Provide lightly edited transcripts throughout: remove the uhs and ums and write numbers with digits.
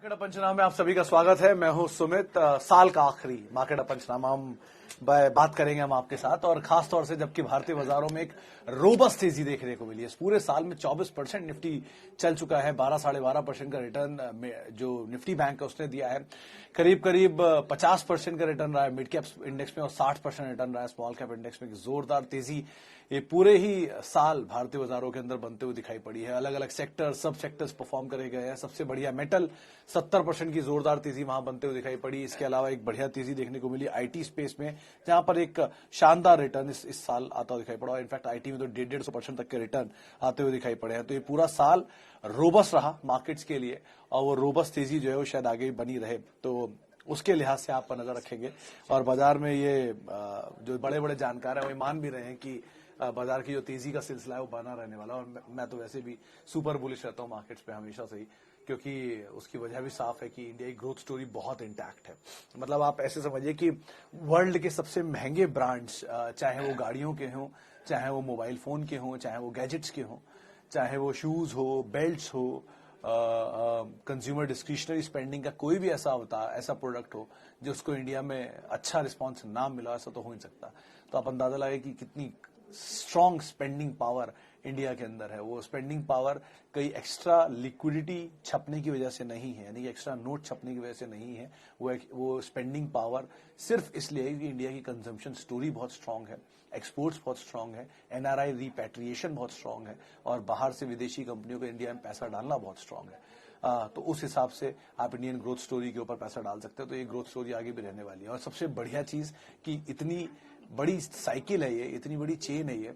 Market पंचनामा में आप सभी का स्वागत है। मैं हूं सुमित। साल का आखिरी मार्केट पंचनामा हम बात करेंगे हम आपके साथ, और खास तौर से जबकि भारतीय बाजारों में एक रोबस्ट तेजी देखने को मिली है। इस पूरे साल में 24% निफ्टी चल चुका है। 12-12.5% का रिटर्न जो निफ्टी बैंक है उसने दिया है। करीब करीब 50% का रिटर्न रहा है मिड कैप इंडेक्स में और 60% रिटर्न रहा है स्मॉल कैप इंडेक्स में। जोरदार तेजी ये पूरे ही साल भारतीय बाजारों के अंदर बनते हुए दिखाई पड़ी है। अलग अलग सेक्टर सब सेक्टर्स परफॉर्म करे गए हैं। सबसे बढ़िया मेटल 70% की जोरदार तेजी वहां बनते हुए दिखाई पड़ी। इसके अलावा एक बढ़िया तेजी देखने को मिली आईटी स्पेस में, जहां पर एक शानदार रिटर्न इस साल आता हुआ दिखाई पड़ा। इनफैक्ट आईटी में तो 150% तक के रिटर्न आते हुए दिखाई पड़े हैं। तो ये पूरा साल रोबस्ट रहा मार्केट्स के लिए, और वो रोबस्ट तेजी जो है वो शायद आगे बनी रहे। तो उसके लिहाज से आप पर नजर रखेंगे। और बाजार में ये जो बड़े बड़े जानकार हैं वो मान भी रहे हैं कि बाजार की जो तेजी का सिलसिला है वो बना रहने वाला। और मैं तो वैसे भी सुपर बुलिश रहता हूँ मार्केट्स पे हमेशा से ही, क्योंकि उसकी वजह भी साफ है कि इंडिया की ग्रोथ स्टोरी बहुत इंटैक्ट है। मतलब आप ऐसे समझिए कि वर्ल्ड के सबसे महंगे ब्रांड्स, चाहे वो गाड़ियों के हों, चाहे वो मोबाइल फोन के हों, चाहे वो गैजेट्स के हों, चाहे वो शूज हो, बेल्ट्स हो, कंज्यूमर डिस्क्रिशनरी स्पेंडिंग का कोई भी ऐसा प्रोडक्ट हो जिसको इंडिया में अच्छा रिस्पांस ना मिला, ऐसा तो हो नहीं सकता। तो आप अंदाजा लगाए कि कितनी स्ट्रॉन्ग स्पेंडिंग पावर इंडिया के अंदर है। वो स्पेंडिंग पावर कई एक्स्ट्रा लिक्विडिटी छपने की वजह से नहीं है, यानी कि एक्स्ट्रा नोट छपने की वजह से नहीं है। वो स्पेंडिंग पावर सिर्फ इसलिए है कि इंडिया की कंजम्पशन स्टोरी बहुत स्ट्रांग है, एक्सपोर्ट्स बहुत स्ट्रांग है, एनआरआई रिपैट्रिएशन बहुत स्ट्रांग है, और बाहर से विदेशी कंपनियों को इंडिया में पैसा डालना बहुत स्ट्रांग है। तो उस हिसाब से आप इंडियन ग्रोथ स्टोरी के ऊपर पैसा डाल सकते हो। तो ये ग्रोथ स्टोरी आगे भी रहने वाली है। और सबसे बढ़िया चीज कि इतनी बड़ी साइकिल है ये, इतनी बड़ी चेन है ये,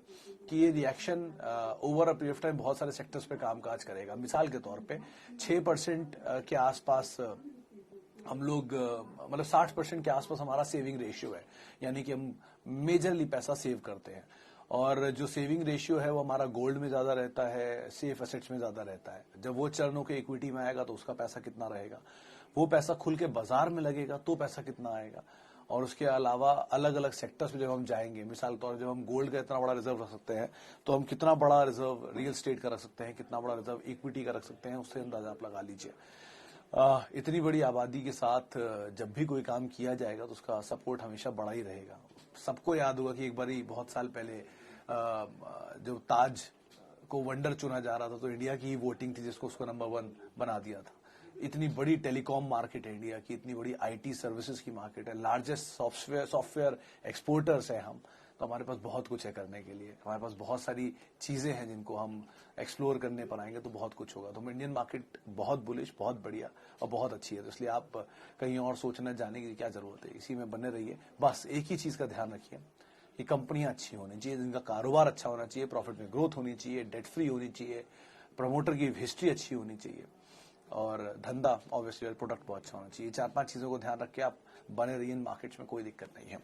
कि ये reaction over a period of time बहुत सारे सेक्टर्स पे कामकाज करेगा। मिसाल के तौर पे 6% के आसपास हम लोग मतलब 60% के आसपास हमारा सेविंग रेशियो है, यानी कि हम मेजरली पैसा सेव करते हैं। और जो सेविंग रेशियो है वो हमारा गोल्ड में ज्यादा रहता है, सेफ एसेट्स में ज्यादा रहता है। जब वो चरणों के इक्विटी में आएगा तो उसका पैसा कितना रहेगा, वो पैसा खुल के बाजार में लगेगा तो पैसा कितना आएगा। और उसके अलावा अलग अलग सेक्टर्स में जब हम जाएंगे, मिसाल तौर जब हम गोल्ड का इतना बड़ा रिजर्व रख सकते हैं तो हम कितना बड़ा रिजर्व रियल स्टेट का रख सकते हैं, कितना बड़ा रिजर्व इक्विटी का रख सकते हैं, उससे अंदाजा आप लगा लीजिए। इतनी बड़ी आबादी के साथ जब भी कोई काम किया जाएगा तो उसका सपोर्ट हमेशा बड़ा ही रहेगा। सबको याद होगा कि एक बार बहुत साल पहले जो ताज को वंडर चुना जा रहा था तो इंडिया की ही वोटिंग थी जिसको उसको नंबर 1 बना दिया था। इतनी बड़ी टेलीकॉम मार्केट है इंडिया की, इतनी बड़ी आईटी सर्विसेज की मार्केट है, लार्जेस्ट सॉफ्टवेयर एक्सपोर्टर्स है हम। तो हमारे पास बहुत कुछ है करने के लिए, हमारे पास बहुत सारी चीजें हैं जिनको हम एक्सप्लोर करने पर आएंगे तो बहुत कुछ होगा। तो इंडियन मार्केट बहुत बुलिश, बहुत बढ़िया और बहुत अच्छी है। तो इसलिए आप कहीं और सोचने जाने की क्या जरूरत है, इसी में बने रहिए। बस एक ही चीज का ध्यान रखिए कि कंपनियां अच्छी होनी चाहिए, जिनका कारोबार अच्छा होना चाहिए, प्रॉफिट में ग्रोथ होनी चाहिए, डेट फ्री होनी चाहिए, प्रमोटर की हिस्ट्री अच्छी होनी चाहिए, और धंधा ऑब्वियसली प्रोडक्ट बहुत अच्छा होना चाहिए। 4-5 चीजों को ध्यान रख के आप बने रहिए इन मार्केट्स में, कोई दिक्कत नहीं है।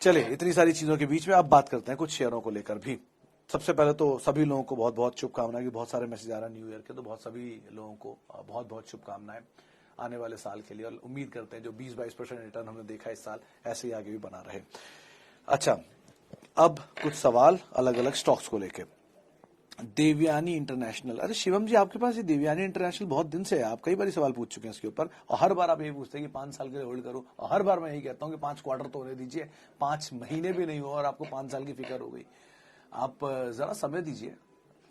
चलिए, इतनी सारी चीजों के बीच में आप बात करते हैं कुछ शेयरों को लेकर भी। सबसे पहले तो सभी लोगों को बहुत बहुत शुभकामनाएं, कि बहुत सारे मैसेज आ रहे हैं न्यू ईयर के, तो बहुत सभी लोगों को बहुत बहुत शुभकामनाएं आने वाले साल के लिए। और उम्मीद करते हैं जो 20-22% रिटर्न हमने देखा इस साल ऐसे ही आगे भी बना रहे। अच्छा, अब कुछ सवाल अलग अलग स्टॉक्स को लेकर। देवयानी इंटरनेशनल, अरे शिवम जी आपके पास ये देवयानी इंटरनेशनल बहुत दिन से है, आप कई बार सवाल पूछ चुके हैं इसके ऊपर, और हर बार आप यही पूछते हैं कि 5 साल के लिए होल्ड करो, और हर बार मैं यही कहता हूं कि 5 क्वार्टर तो होने दीजिए, 5 महीने भी नहीं हुआ और आपको 5 साल की फिक्र हो गई। आप जरा समय दीजिए,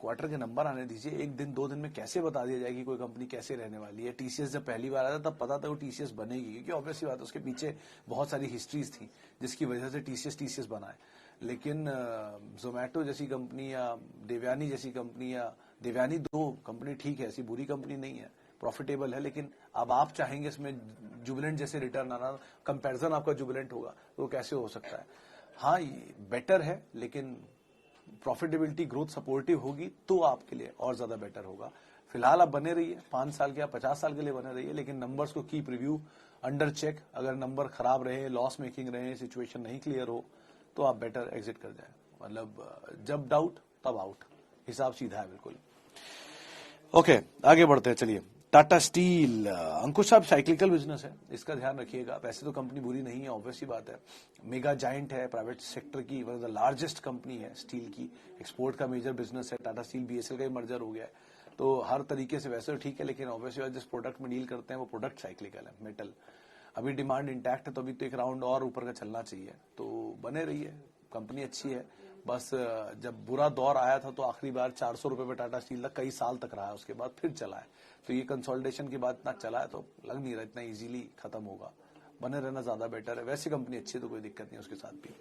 क्वार्टर के नंबर आने दीजिए। 1 दिन 2 दिन में कैसे बता दिया जाए कि कोई कंपनी कैसे रहने वाली है। टीसीएस जब पहली बार आया था तब पता था वो टीसीएस बनेगी, क्योंकि ऑब्वियसली बात है उसके पीछे बहुत सारी हिस्ट्रीज थी जिसकी वजह से टीसीएस बना है। लेकिन जोमेटो जैसी कंपनी या देवयानी जैसी कंपनी, या देवयानी 2 कंपनी ठीक है, ऐसी बुरी कंपनी नहीं है, प्रॉफिटेबल है, लेकिन अब आप चाहेंगे इसमें जुबिलेंट जैसे रिटर्न आना, कंपैरिजन आपका जुबिलेंट होगा तो कैसे हो सकता है। हाँ, बेटर है, लेकिन प्रॉफिटेबिलिटी ग्रोथ सपोर्टिव होगी तो आपके लिए और ज्यादा बेटर होगा। फिलहाल आप बने रहिए, 5 साल के या 50 साल के लिए बने रहिए, लेकिन नंबर्स को कीप रिव्यू, अंडर चेक। अगर नंबर खराब रहे, लॉस मेकिंग रहे, सिचुएशन नहीं क्लियर हो तो आप बेटर एग्जिट कर जाए। मतलब जब डाउट तब आउट, हिसाब सीधा है बिल्कुल। ओके, आगे बढ़ते हैं। चलिए, टाटा स्टील, अंकुश साहब साइक्लिकल बिजनेस है, इसका ध्यान रखिएगा। वैसे तो कंपनी बुरी नहीं है, ऑब्वियसली बात है, मेगा जाइंट है, प्राइवेट सेक्टर की one of the largest company है स्टील की, एक्सपोर्ट का मेजर बिजनेस है। टाटा स्टील बीएसएल का ही मर्जर हो गया है, तो हर तरीके से वैसे तो ठीक है, लेकिन ऑब्वियसली जिस प्रोडक्ट में डील करते हैं वो प्रोडक्ट साइक्लिकल है, मेटल। अभी डिमांड इंटैक्ट है, तो अभी तो एक राउंड और ऊपर का चलना चाहिए, तो बने रही है, कंपनी अच्छी है। बस जब बुरा दौर आया था तो आखिरी बार 400 रुपए पे टाटा स्टील कई साल तक रहा है, उसके बाद फिर चला है। तो ये कंसोलिडेशन के बाद इतना चला है तो लग नहीं रहा इतना इजीली खत्म होगा, बने रहना ज्यादा बेटर है। वैसे कंपनी अच्छी है तो कोई दिक्कत नहीं उसके साथ भी।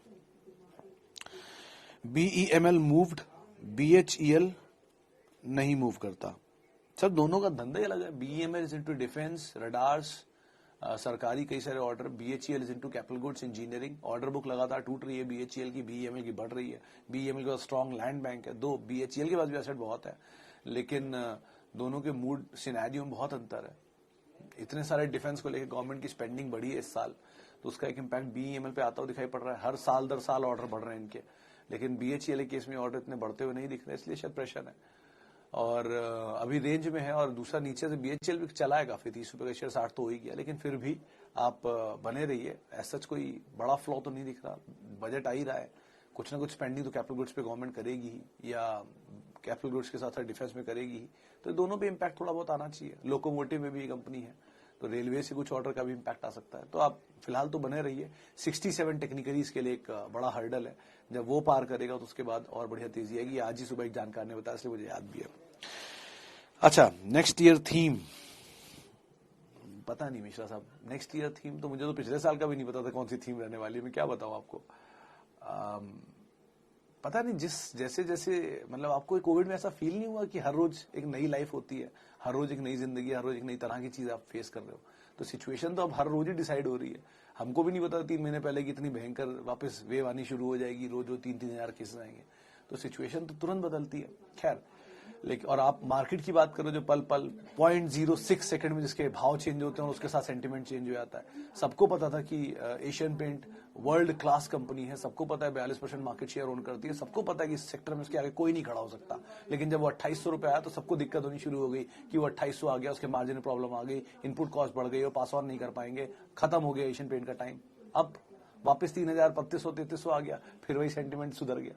BEML मूव्ड, BHEL नहीं मूव करता। सर दोनों का धंधा ही अलग है। BEML is into defence, radars, सरकारी कई सारे order. BHEL is into capital goods, engineering. Order book लगातार टूट रही है BHEL की, BEML की बढ़ रही है। BEML के पास स्ट्रॉन्ग लैंड बैंक है, दो BHEL के पास भी एसेट बहुत है, लेकिन दोनों के मूड सिनेरियो में बहुत अंतर है। इतने सारे डिफेंस को लेकर गवर्नमेंट की स्पेंडिंग बढ़ी है इस साल, तो उसका एक इम्पैक्ट BEML पे आता हुआ दिखाई पड़ रहा है। हर साल दर साल ऑर्डर बढ़ रहे हैं इनके, लेकिन BHEL के केस में ऑर्डर इतने बढ़ते हुए नहीं दिख रहे, इसलिए शायद प्रेशर है। और अभी रेंज में है, और दूसरा नीचे से BHEL भी चला है काफी, 30 रुपए का शेयर 60 तो हो ही गया, लेकिन फिर भी आप बने रहिए। ऐसा कोई बड़ा फ्लॉ तो नहीं दिख रहा, बजट आ ही रहा है, कुछ ना कुछ स्पेंडिंग तो कैपिटल गुड्स पे गवर्नमेंट करेगी ही, या कैपिटल गुड्स के साथ साथ डिफेंस में करेगी ही, तो दोनों पे इम्पैक्ट थोड़ा बहुत आना चाहिए। लोकोमोटिव में भी कंपनी है, तो रेलवे से कुछ ऑर्डर का भी इम्पैक्ट आ सकता है। तो आप फिलहाल तो बने रहिए। 67 टेक्निकली इसके लिए एक बड़ा हर्डल है, जब वो पार करेगा तो उसके बाद और बढ़िया तेजी आएगी। आज ही सुबह एक जानकार ने बताया, इसलिए मुझे याद भी है। अच्छा, नेक्स्ट ईयर थीम पता नहीं मिश्रा साहब, नेक्स्ट ईयर थीम तो मुझे तो पिछले साल का भी नहीं पता था कौन सी थीम रहने वाली है, मैं क्या बताऊं आपको। पता नहीं, जैसे जैसे मतलब आपको कोविड में ऐसा फील नहीं हुआ कि हर रोज एक नई लाइफ होती है, हर रोज एक नई जिंदगी, हर रोज एक नई तरह की चीज आप फेस कर रहे हो। तो सिचुएशन तो अब हर रोज ही डिसाइड हो रही है। हमको भी नहीं पता 3 महीने पहले कि इतनी भयंकर वापस वेव आनी शुरू हो जाएगी, रोज 3-3 हजार केसेस आएंगे, तो सिचुएशन तो तुरंत बदलती है। खैर, लेकिन और आप मार्केट की बात करो, जो पल पल 0.06 सेकंड में जिसके भाव चेंज होते हैं और उसके साथ सेंटिमेंट चेंज हो जाता है। सबको पता था कि Asian Paint world class company है, सबको पता है 42% मार्केट शेयर ओन करती है, सबको पता है कि इस सेक्टर में उसके आगे कोई नहीं खड़ा हो सकता। लेकिन जब वो 2800 रुपए आया तो सबको दिक्कत होनी शुरू हो गई कि वो 2800 आ गया, उसके मार्जिन में प्रॉब्लम आ गई, इनपुट कॉस्ट बढ़ गई, वो पास ऑन नहीं कर पाएंगे, खत्म हो गया एशियन पेंट का टाइम। अब वापस 3000, 3200 आ गया, फिर वही सेंटिमेंट सुधर गया।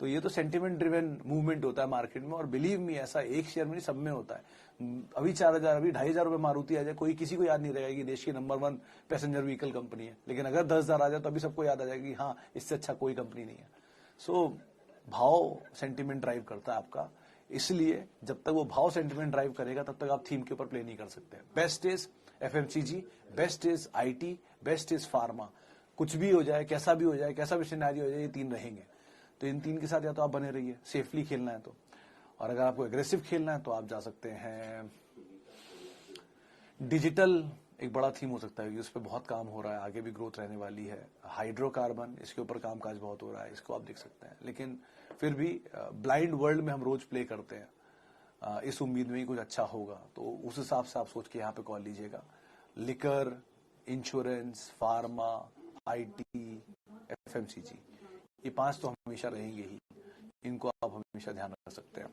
तो ये तो सेंटिमेंट ड्रिवन मूवमेंट होता है मार्केट में, और बिलीव मी ऐसा एक शेयर में नहीं, सब में होता है। अभी 4000, अभी 2500 रुपए मारुति आ जाए, कोई किसी को याद नहीं रहेगा कि देश की नंबर 1 पैसेंजर व्हीकल कंपनी है, लेकिन अगर 10,000 आ जाए तो अभी सबको याद आ जाएगा कि हाँ, इससे अच्छा कोई कंपनी नहीं है। सो भाव सेंटिमेंट ड्राइव करता है आपका, इसलिए जब तक वो भाव सेंटिमेंट ड्राइव करेगा तब तक आप थीम के ऊपर प्ले नहीं कर सकते। Best is FMCG, best is IT, best is pharma. कुछ भी हो जाए, कैसा भी हो जाए, कैसा भी सिनेरियो हो जाए, ये 3 रहेंगे। तो इन 3 के साथ या तो आप बने रहिए, सेफली खेलना है तो, और अगर आपको एग्रेसिव खेलना है तो आप जा सकते हैं। डिजिटल एक बड़ा थीम हो सकता है, उस पर बहुत काम हो रहा है, आगे भी ग्रोथ रहने वाली है। हाइड्रोकार्बन, इसके ऊपर कामकाज बहुत हो रहा है, इसको आप देख सकते हैं। लेकिन फिर भी ब्लाइंड वर्ल्ड में हम रोज प्ले करते हैं, इस उम्मीद में ही कुछ अच्छा होगा, तो उस हिसाब से आप सोच के यहाँ पे कॉल लीजिएगा। Liquor, insurance, pharma, IT, FMCG, ये 5 तो हमेशा रहेंगे ही, इनको आप हमेशा ध्यान रख सकते हैं।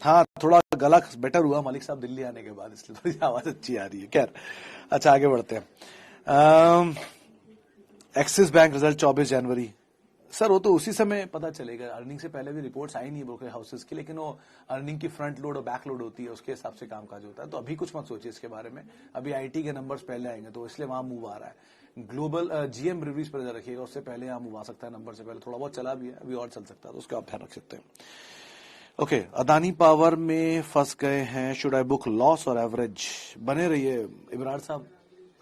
हाँ, थोड़ा गला बेटर हुआ मालिक साहब दिल्ली आने के बाद, इसलिए थोड़ी आवाज अच्छी आ रही है। खैर, अच्छा आगे बढ़ते हैं। एक्सिस बैंक रिजल्ट 24 जनवरी। सर वो तो उसी समय पता चलेगा, अर्निंग से पहले भी रिपोर्ट्स आई नहीं ब्रोकर हाउसेस की, लेकिन वो अर्निंग की फ्रंट लोड और बैक लोड होती है, उसके हिसाब से कामकाज होता है। तो अभी कुछ मत सोचिए इसके बारे में, अभी IT के नंबर्स पहले आएंगे, तो इसलिए वहां मूव आ रहा है। ग्लोबल GM रिव्यूज पर नजर रखिएगा, उससे पहले यहाँ मूव आ सकता है, नंबर से पहले थोड़ा बहुत चला भी है, अभी और चल सकता है, तो उसका आप ध्यान रख सकते हैं। ओके, अदानी पावर में फंस गए हैं, शुड आई बुक लॉस और एवरेज? बने रहिए इब्रार साहब,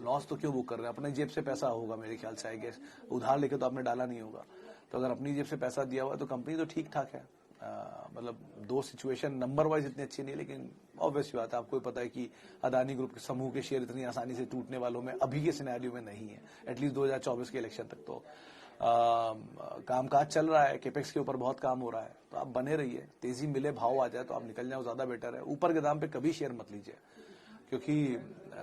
लॉस तो क्यों बुक कर रहे हैं, अपने जेब से पैसा होगा मेरे ख्याल से, आई गेस उधार लेके तो आपने डाला नहीं होगा, तो अगर अपनी जेब से पैसा दिया हुआ है तो कंपनी तो ठीक ठाक है। मतलब 2 सिचुएशन नंबर वाइज इतनी अच्छी नहीं है, लेकिन ऑब्वियस बात है, आपको पता है कि अदानी ग्रुप के समूह के शेयर इतनी आसानी से टूटने वालों में अभी के सिनेरियो में नहीं है, एटलीस्ट 2024 के इलेक्शन तक तो कामकाज चल रहा है, केपेक्स के ऊपर बहुत काम हो रहा है, तो आप बने रहिए। तेजी मिले, भाव आ जाए तो आप निकल जाओ, ज्यादा बेटर है। ऊपर के दाम पे कभी शेयर मत लीजिए, क्योंकि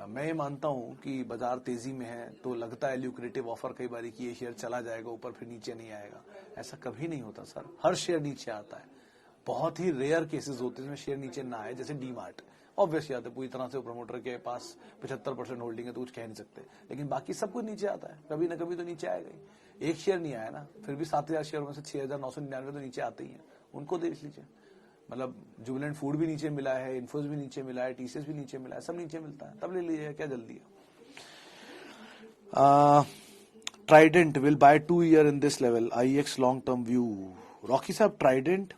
मैं ये मानता हूं कि बाजार तेजी में है तो लगता है ल्यूक्रेटिव ऑफर कई बार कि ये शेयर चला जाएगा ऊपर फिर नीचे नहीं आएगा, ऐसा कभी नहीं होता सर। हर शेयर नीचे आता है, बहुत ही रेयर केसेस होते हैं जिसमें शेयर नीचे ना आए, जैसे डीमार्ट। ऑब्वियसली आता है, पूरी तरह से प्रमोटर के पास 75% होल्डिंग है तो कुछ कह नहीं सकते, लेकिन बाकी सब कुछ नीचे आता है, कभी ना कभी तो नीचे आएगा ही। एक शेयर नहीं आया ना, फिर भी 7,000 शेयर में से 6,999 तो नीचे आते ही हैं, उनको देख लीजिए। मतलब जुबिलेंट फूड भी नीचे मिला है, इन्फोस भी नीचे मिला है, टीसीएस भी नीचे मिला है, सब नीचे मिलता है, तब ले लीजिए, क्या जल्दी है। Trident will buy 2 year in this level, IEX long term view. Rocky साहब, ट्राइडेंट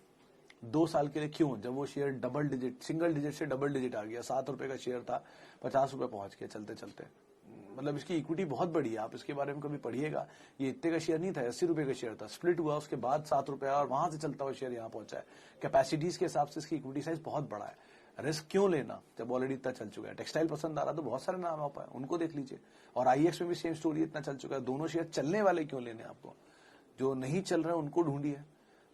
2 साल के लिए क्यों? जब वो share double digit, single digit से डबल डिजिट आ गया, 7 रुपए का शेयर था, 50 रुपए पहुंच गया चलते चलते। मतलब इसकी इक्विटी बहुत बड़ी है, आप इसके बारे में कभी पढ़िएगा। ये इतने का शेयर नहीं था, 80 रुपए का शेयर था, स्प्लिट हुआ, उसके बाद 7 रुपए और वहां से चलता हुआ शेयर यहाँ पहुंचा है। कैपेसिटीज के हिसाब से इसकी इक्विटी साइज बहुत बड़ा है। रिस्क क्यों लेना जब ऑलरेडी इतना चल चुका है? टेक्सटाइल पसंद आ रहा तो बहुत सारे नाम आप उनको देख लीजिए। और आईएक्स में भी सेम स्टोरी, इतना चल चुका है। दोनों शेयर चलने वाले क्यों लेने आपको? जो नहीं चल रहे हैं उनको ढूंढिए,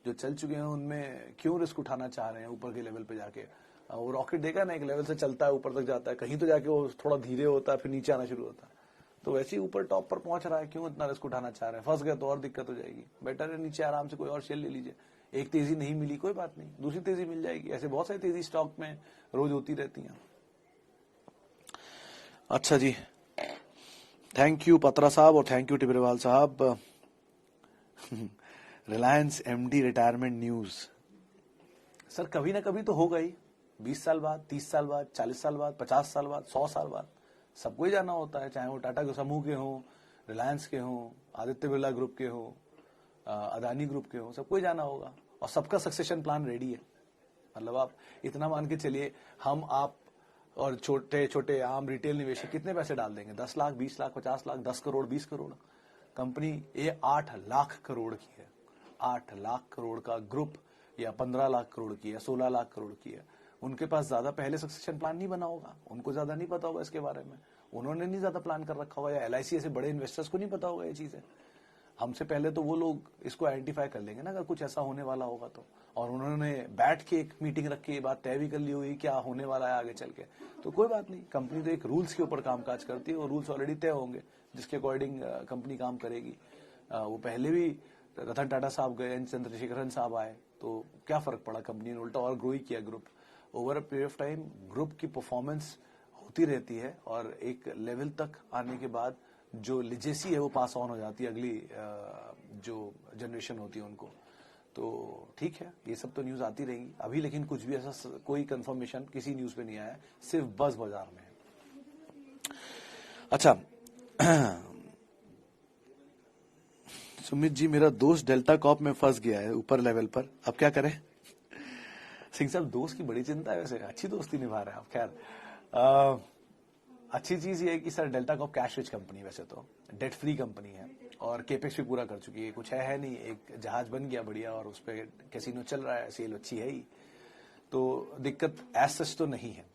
जो चल चुके हैं उनमें क्यों रिस्क उठाना चाह रहे हैं ऊपर के लेवल पे जाके। वो रॉकेट देखा ना, एक लेवल से चलता है, ऊपर तक जाता है, कहीं तो जाके वो थोड़ा धीरे होता है, फिर नीचे आना शुरू होता है। तो वैसे ही ऊपर टॉप पर पहुंच रहा है, क्यों इतना रिस्क उठाना चाह रहे हैं? फंस गए तो और दिक्कत हो जाएगी। बेटर है नीचे आराम से कोई और शेयर ले लीजिए। एक तेजी नहीं मिली, कोई बात नहीं, दूसरी तेजी मिल जाएगी। ऐसे बहुत सारी तेजी स्टॉक में रोज होती रहती हैं। अच्छा जी, थैंक यू पत्रा साहब और थैंक यू टिबरेवाल साहब। Reliance MD retirement news. Sir कभी ना कभी तो होगा ही, 20 साल बाद, 30 साल बाद, 40 साल बाद, 50 साल बाद, 100 साल बाद सबको ही जाना होता है। चाहे वो टाटा के समूह के हों, रिलायंस के हों, आदित्य बिरला ग्रुप के हों, अदानी ग्रुप के हों, सबको ही जाना होगा। और सबका सक्सेशन प्लान रेडी है। मतलब आप इतना मान के चलिए, हम आप और छोटे छोटे आम रिटेल निवेशक कितने पैसे डाल देंगे? 10 लाख, 20 लाख, 50 लाख, 10 करोड़, 20 करोड़। कंपनी ये 8 लाख करोड़ की है। 8 लाख करोड़ का ग्रुप, या 15 लाख करोड़ की है, 16 लाख करोड़ की है। उनके पास ज्यादा पहले सक्सेशन प्लान नहीं बना होगा, उनको ज्यादा नहीं पता होगा इसके बारे में, उन्होंने नहीं ज्यादा प्लान कर रखा होगा, या एलआईसी ऐसे बड़े इन्वेस्टर्स को नहीं पता होगा ये चीजें। हमसे पहले तो वो लोग इसको आइडेंटिफाई कर लेंगे ना, अगर कुछ ऐसा होने वाला होगा तो। और उन्होंने बैठ के एक मीटिंग रख के ये बात तय भी कर ली हुई क्या होने वाला है आगे चल के। तो कोई बात नहीं, कंपनी तो एक रूल्स के ऊपर कामकाज करती है और रूल्स ऑलरेडी तय होंगे जिसके अकॉर्डिंग कंपनी काम करेगी। वो पहले भी रतन टाटा साहब गए, एन चंद्रशेखरन साहब आए, तो क्या फर्क पड़ा? कंपनी ने उल्टा और ग्रो ही किया group. Over a period of time group की परफॉर्मेंस होती रहती है और एक लेवल तक आने के बाद जो लिजेसी है वो पास ऑन हो जाती है अगली जो जनरेशन होती है उनको। तो ठीक है, ये सब तो न्यूज आती रहेंगी अभी, लेकिन कुछ भी ऐसा कोई कंफर्मेशन किसी न्यूज पे नहीं आया है, सिर्फ बस बाजार में है। अच्छा, सुमित जी, मेरा दोस्त डेल्टा कॉप में फंस गया है ऊपर लेवल पर, अब क्या करें? सिंह साहब, दोस्त की बड़ी चिंता है, वैसे अच्छी दोस्ती निभा रहे हैं आप। खैर, अच्छी चीज ये है कि sir Delta Corp cash rich company, वैसे तो डेट फ्री कंपनी है और केपेक्स भी पूरा कर चुकी है। कुछ है नहीं, एक जहाज बन गया बढ़िया और उस पर कैसीनो चल रहा है, सेल अच्छी है ही, तो दिक्कत एज सच तो नहीं है।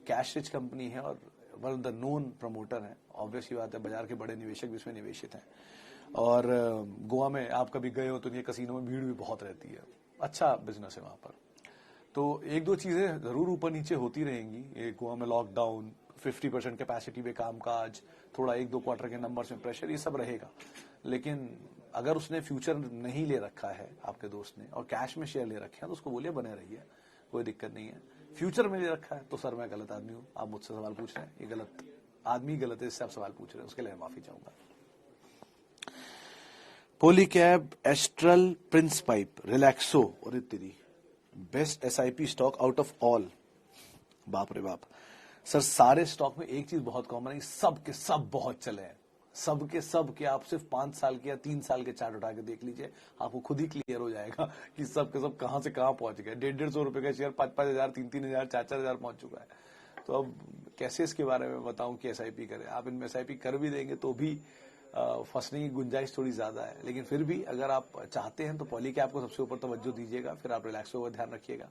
कैश रिच कंपनी है और one of the known promoter है। ऑब्वियसली बात है, बाजार के बड़े निवेशक भी इसमें निवेशित हैं। और गोवा में आप कभी गए हो तो ये कसीनो में भीड़ भी बहुत रहती है, अच्छा बिजनेस है वहां पर। तो एक दो चीजें जरूर ऊपर नीचे होती रहेंगी। एक गोवा में लॉकडाउन, 50% कैपेसिटी पे कामकाज, थोड़ा 1-2 क्वार्टर के नंबर्स में प्रेशर, ये सब रहेगा। लेकिन अगर उसने फ्यूचर नहीं ले रखा है आपके दोस्त ने और कैश में शेयर ले रखे हैं तो उसको बोलिए बने रहिए, कोई दिक्कत नहीं है। फ्यूचर में ले रखा है तो सर मैं गलत आदमी हूं, आप मुझसे सवाल पूछ रहे हैं, ये गलत आदमी गलत है, इससे आप सवाल पूछ रहे हैं, उसके लिए मैं माफी चाहूंगा। Polycab, astral, Prince pipe, Relaxo और तेरी best SIP stock out of all. बाप रे बाप सर, सारे स्टॉक में एक चीज बहुत कॉमन है, सब के सब बहुत चले हैं, सब के आप सिर्फ 5 साल के या 3 साल के चार्ट उठा के देख लीजिए, आपको खुद ही क्लियर हो जाएगा कि सब के सब कहां से कहां पहुंच गए। 150-150 रुपए का शेयर 5-5 हजार, 3-3 हजार, 4-4 हजार पहुंच चुका है। तो अब कैसे इसके बारे में बताऊं कि एसआईपी करें? आप इनमें एसआईपी कर भी देंगे तो भी फंसने की गुंजाइश थोड़ी ज्यादा है। लेकिन फिर भी अगर आप चाहते हैं तो पॉलीकैब को सबसे ऊपर तवज्जो दीजिएगा, फिर आप रिलैक्सो का ध्यान रखिएगा,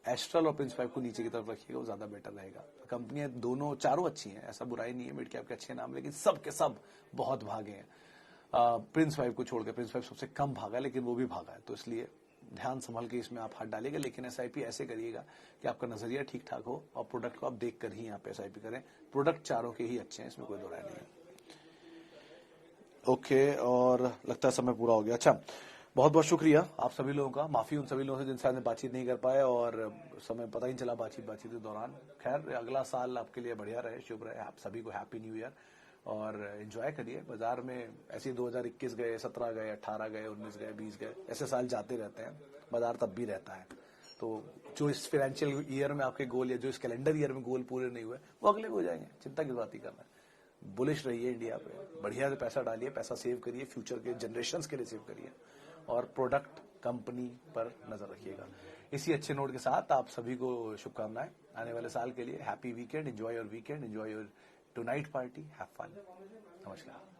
एस्ट्रल और प्रिंस पाइप को नीचे की तरफ रखिएगा, वो ज्यादा बेटर रहेगा। कंपनियां दोनों चारों अच्छी हैं, ऐसा बुराई नहीं है, मिड कैप के अच्छे नाम, लेकिन सब के सब बहुत भागे हैं। प्रिंस पाइप को छोड़कर, प्रिंस पाइप सबसे कम भागा लेकिन वो भी भागा है, तो इसलिए ध्यान संभल के इसमें आप हाथ डालेगा। लेकिन एसआईपी ऐसे करिएगा कि आपका नजरिया ठीक ठाक हो और प्रोडक्ट को आप देख कर ही यहाँ पे एसआईपी करें। प्रोडक्ट चारों के ही अच्छे हैं, इसमें कोई दो राय नहीं है। ओके, और लगता है समय पूरा हो गया। अच्छा, बहुत बहुत शुक्रिया आप सभी लोगों का, माफी उन सभी लोगों से जिनसे आपने बातचीत नहीं कर पाए और समय पता ही चला बातचीत के दौरान। खैर, अगला साल आपके लिए बढ़िया रहे, शुभ रहे, आप सभी को हैप्पी न्यू ईयर। और एंजॉय करिए। बाजार में ऐसे 2021 गए, 17 गए, 18 गए, 19 गए, 20 गए, ऐसे साल जाते रहते हैं, बाजार तब भी रहता है। तो जो इस फाइनेंशियल ईयर में आपके गोल या जो इस कैलेंडर ईयर में गोल पूरे नहीं हुए वो अगले हो जाएंगे, चिंता की बात ही करना है। बुलिश रहिए इंडिया पे, बढ़िया से पैसा डालिए, पैसा सेव करिए, फ्यूचर के जनरेशंस के लिए सेव करिए, और प्रोडक्ट कंपनी पर नजर रखिएगा। इसी अच्छे नोट के साथ आप सभी को शुभकामनाएं आने वाले साल के लिए। Happy weekend, enjoy your weekend, enjoy your tonight party, have fun. नमस्कार।